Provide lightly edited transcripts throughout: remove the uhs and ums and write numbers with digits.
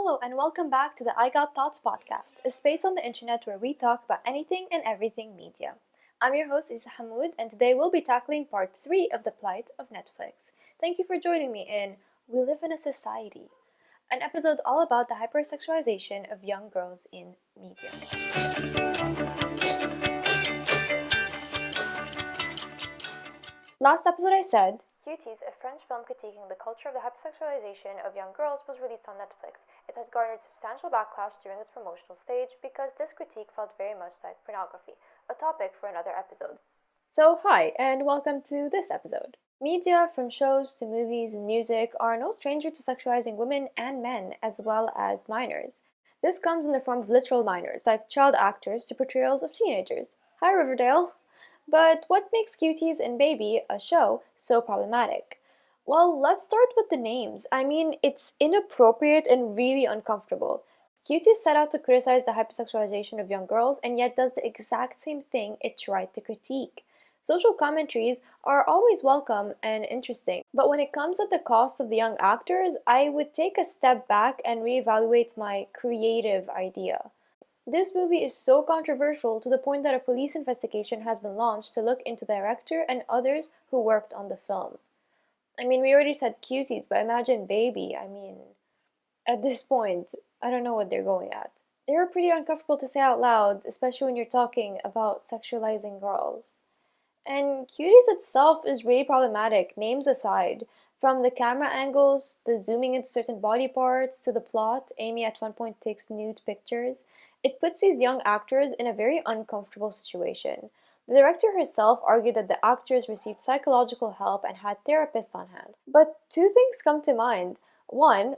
Hello and welcome back to the I Got Thoughts podcast, a space on the internet where we talk about anything and everything media. I'm your host Isa Hamoud, and today we'll be tackling part 3 of the Plight of Netflix. Thank you for joining me in We Live in a Society, an episode all about the hypersexualization of young girls in media. Last episode I said, Cuties, a French film critiquing the culture of the hypersexualization of young girls, was released on Netflix. It had garnered substantial backlash during its promotional stage because this critique felt very much like pornography, a topic for another episode. So hi, and welcome to this episode. Media, from shows to movies and music, are no stranger to sexualizing women and men, as well as minors. This comes in the form of literal minors, like child actors, to portrayals of teenagers. Hi Riverdale! But what makes Cuties and Baby, a show, so problematic? Well, let's start with the names. I mean, it's inappropriate and really uncomfortable. Cuties set out to criticize the hypersexualization of young girls and yet does the exact same thing it tried to critique. Social commentaries are always welcome and interesting, but when it comes at the cost of the young actors, I would take a step back and reevaluate my creative idea. This movie is so controversial to the point that a police investigation has been launched to look into the director and others who worked on the film. I mean, we already said Cuties, but imagine Baby. I mean, at this point, I don't know what they're going at. They're pretty uncomfortable to say out loud, especially when you're talking about sexualizing girls. And Cuties itself is really problematic, names aside. From the camera angles, the zooming into certain body parts, to the plot, Amy at one point takes nude pictures. It puts these young actors in a very uncomfortable situation. The director herself argued that the actors received psychological help and had therapists on hand. But two things come to mind. One,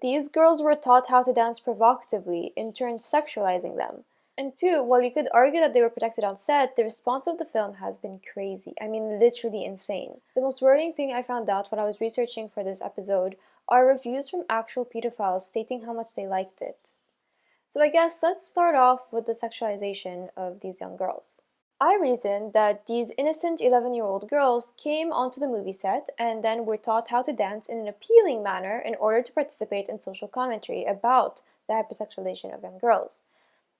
these girls were taught how to dance provocatively, in turn sexualizing them. And two, while you could argue that they were protected on set, the response of the film has been crazy. I mean, literally insane. The most worrying thing I found out when I was researching for this episode are reviews from actual pedophiles stating how much they liked it. So I guess let's start off with the sexualization of these young girls. I reasoned that these innocent 11-year-old girls came onto the movie set and then were taught how to dance in an appealing manner in order to participate in social commentary about the hypersexualization of young girls.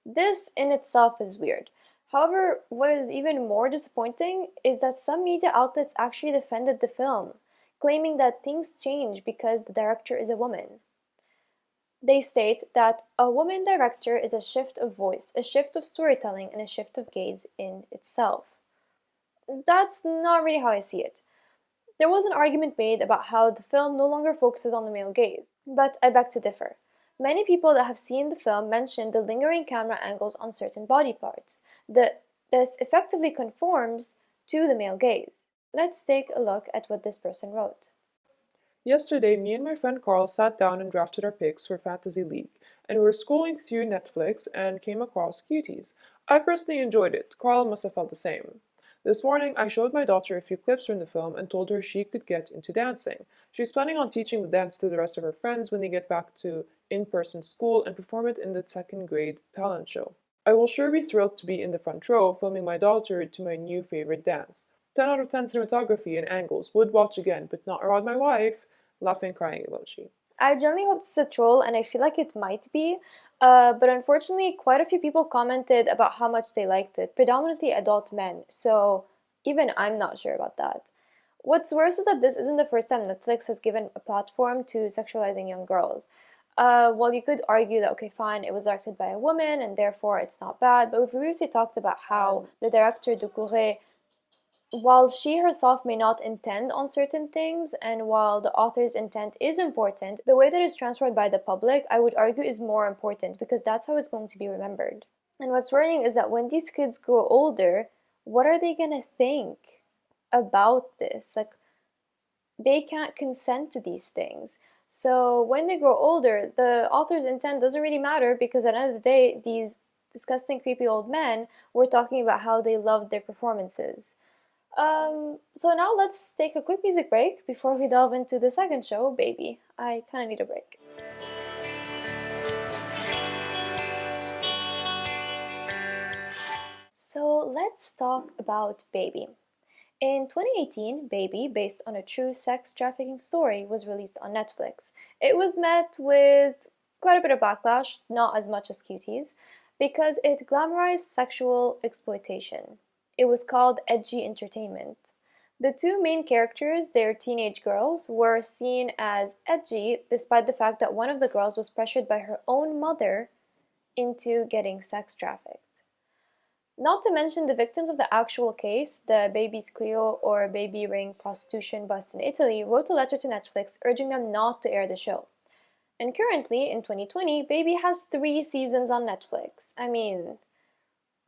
This in itself is weird. However, what is even more disappointing is that some media outlets actually defended the film, claiming that things change because the director is a woman. They state that a woman director is a shift of voice, a shift of storytelling, and a shift of gaze in itself. That's not really how I see it. There was an argument made about how the film no longer focuses on the male gaze, but I beg to differ. Many people that have seen the film mentioned the lingering camera angles on certain body parts. This effectively conforms to the male gaze. Let's take a look at what this person wrote. Yesterday, me and my friend Carl sat down and drafted our picks for Fantasy League, and we were scrolling through Netflix and came across Cuties. I personally enjoyed it. Carl must have felt the same. This morning, I showed my daughter a few clips from the film and told her she could get into dancing. She's planning on teaching the dance to the rest of her friends when they get back to in-person school and perform it in the second grade talent show. I will sure be thrilled to be in the front row filming my daughter to my new favorite dance. 10 out of 10 cinematography and angles. Would watch again, but not around my wife. Laughing, crying emoji. I genuinely hope this is a troll, and I feel like it might be. But unfortunately, quite a few people commented about how much they liked it, predominantly adult men, so even I'm not sure about that. What's worse is that this isn't the first time Netflix has given a platform to sexualizing young girls. Well, you could argue that, okay, fine, it was directed by a woman, and therefore it's not bad, but we've previously talked about how the director, Ducouré, while she herself may not intend on certain things, and while the author's intent is important, the way that it's transferred by the public, I would argue, is more important because that's how it's going to be remembered. And what's worrying is that when these kids grow older, what are they gonna think about this? Like, they can't consent to these things. So when they grow older, the author's intent doesn't really matter because at the end of the day, these disgusting, creepy old men were talking about how they loved their performances. So now let's take a quick music break before we delve into the second show, Baby. I kinda need a break. So let's talk about Baby. In 2018, Baby, based on a true sex trafficking story, was released on Netflix. It was met with quite a bit of backlash, not as much as Cuties, because it glamorized sexual exploitation. It was called edgy entertainment. The two main characters, their teenage girls, were seen as edgy despite the fact that one of the girls was pressured by her own mother into getting sex trafficked. Not to mention the victims of the actual case, the baby squeal or baby ring prostitution bust in Italy, wrote a letter to Netflix urging them not to air the show. And currently, in 2020, Baby has 3 seasons on Netflix. I mean,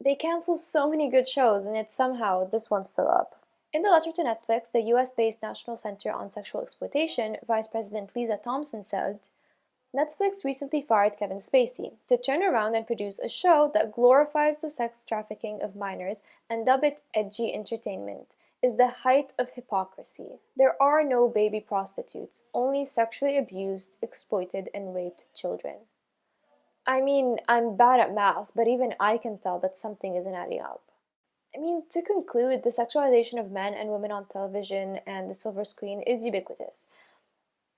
they cancel so many good shows, and yet somehow this one's still up. In the letter to Netflix, the US based National Center on Sexual Exploitation, Vice President Lisa Thompson said, Netflix recently fired Kevin Spacey to turn around and produce a show that glorifies the sex trafficking of minors and dub it edgy entertainment is the height of hypocrisy. There are no baby prostitutes, only sexually abused, exploited, and raped children. I mean, I'm bad at math, but even I can tell that something isn't adding up. I mean, to conclude, the sexualization of men and women on television and the silver screen is ubiquitous.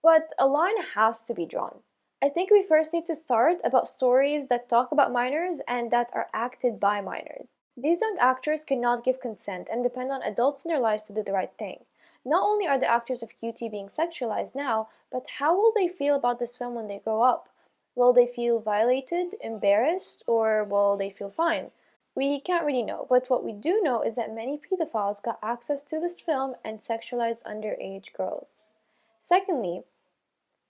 But a line has to be drawn. I think we first need to start about stories that talk about minors and that are acted by minors. These young actors cannot give consent and depend on adults in their lives to do the right thing. Not only are the actors of QT being sexualized now, but how will they feel about this film when they grow up? Will they feel violated, embarrassed, or will they feel fine? We can't really know, but what we do know is that many pedophiles got access to this film and sexualized underage girls. Secondly,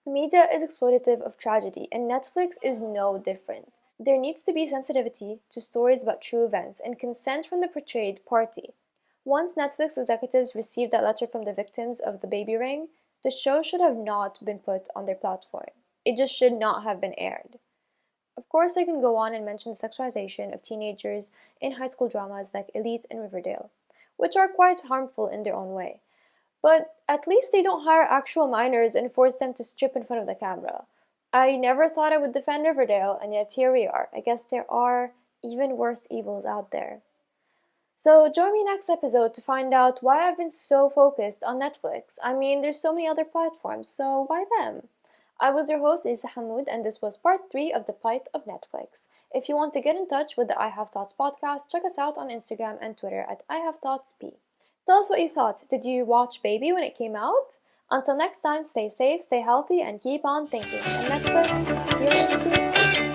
media is exploitative of tragedy, and Netflix is no different. There needs to be sensitivity to stories about true events and consent from the portrayed party. Once Netflix executives received that letter from the victims of the baby ring, the show should have not been put on their platform. It just should not have been aired. Of course, I can go on and mention the sexualization of teenagers in high school dramas like Elite and Riverdale, which are quite harmful in their own way. But at least they don't hire actual minors and force them to strip in front of the camera. I never thought I would defend Riverdale, and yet here we are. I guess there are even worse evils out there. So join me next episode to find out why I've been so focused on Netflix. I mean, there's so many other platforms, so why them? I was your host, Isa Hamoud, and this was part 3 of the Plight of Netflix. If you want to get in touch with the I Have Thoughts podcast, check us out on Instagram and Twitter at I Have Thoughts P. Tell us what you thought. Did you watch Baby when it came out? Until next time, stay safe, stay healthy, and keep on thinking. And Netflix, seriously?